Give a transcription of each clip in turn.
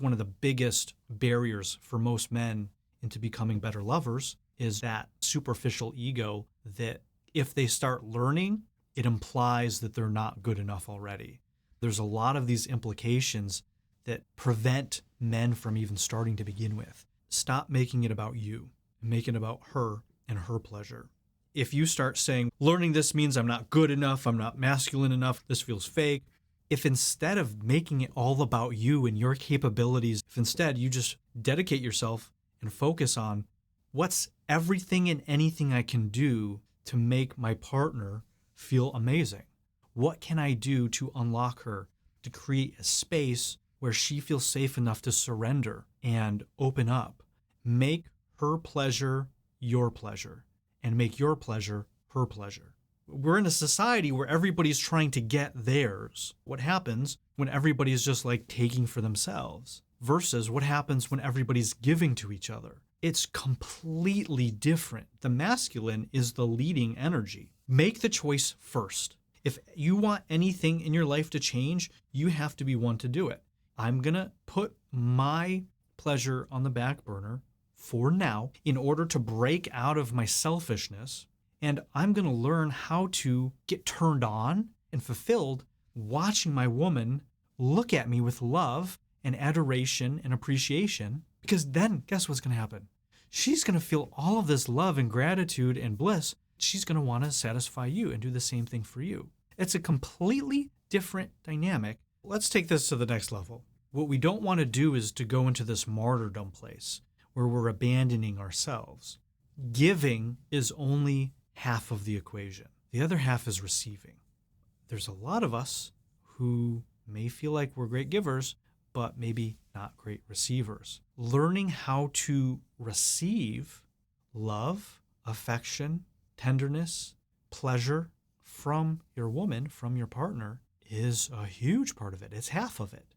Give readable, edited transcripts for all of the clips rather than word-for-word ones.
One of the biggest barriers for most men into becoming better lovers is that superficial ego that if they start learning, it implies that they're not good enough already. There's a lot of these implications that prevent men from even starting to begin with. Stop making it about you. Make it about her and her pleasure. If you start saying, learning this means I'm not good enough, I'm not masculine enough, this feels fake. If instead of making it all about you and your capabilities, if instead you just dedicate yourself and focus on what's everything and anything I can do to make my partner feel amazing? What can I do to unlock her, to create a space where she feels safe enough to surrender and open up? Make her pleasure your pleasure and make your pleasure her pleasure. We're in a society where everybody's trying to get theirs. What happens when everybody's just like taking for themselves versus what happens when everybody's giving to each other? It's completely different. The masculine is the leading energy. Make the choice first. If you want anything in your life to change, you have to be one to do it. I'm going to put my pleasure on the back burner for now in order to break out of my selfishness. And I'm going to learn how to get turned on and fulfilled watching my woman look at me with love and adoration and appreciation. Because then guess what's going to happen? She's going to feel all of this love and gratitude and bliss. She's going to want to satisfy you and do the same thing for you. It's a completely different dynamic. Let's take this to the next level. What we don't want to do is to go into this martyrdom place where we're abandoning ourselves. Giving is only half of the equation. The other half is receiving. There's a lot of us who may feel like we're great givers, but maybe not great receivers. Learning how to receive love, affection, tenderness, pleasure from your woman, from your partner, is a huge part of it. It's half of it.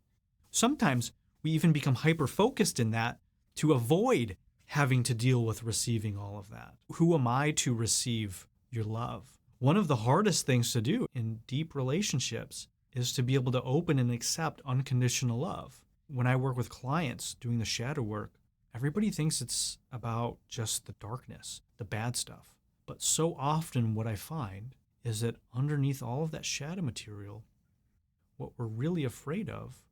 Sometimes we even become hyper-focused in that to avoid having to deal with receiving all of that. Who am I to receive your love? One of the hardest things to do in deep relationships is to be able to open and accept unconditional love. When I work with clients doing the shadow work, everybody thinks it's about just the darkness, the bad stuff. But so often what I find is that underneath all of that shadow material, what we're really afraid of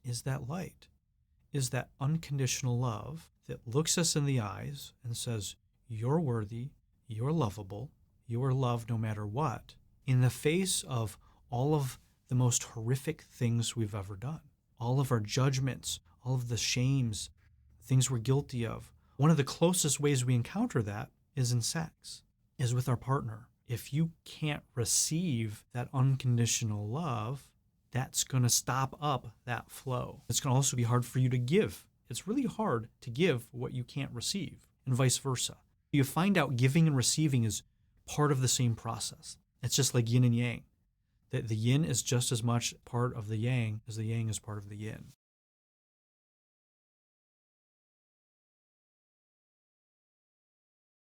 is that light, is that unconditional love that looks us in the eyes and says, you're worthy, you're lovable, you are loved no matter what, in the face of all of the most horrific things we've ever done, all of our judgments, all of the shames, things we're guilty of. One of the closest ways we encounter that is in sex, is with our partner. If you can't receive that unconditional love, that's going to stop up that flow. It's going to also be hard for you to give. It's really hard to give what you can't receive, and vice versa. You find out giving and receiving is part of the same process. It's just like yin and yang. That the yin is just as much part of the yang as the yang is part of the yin.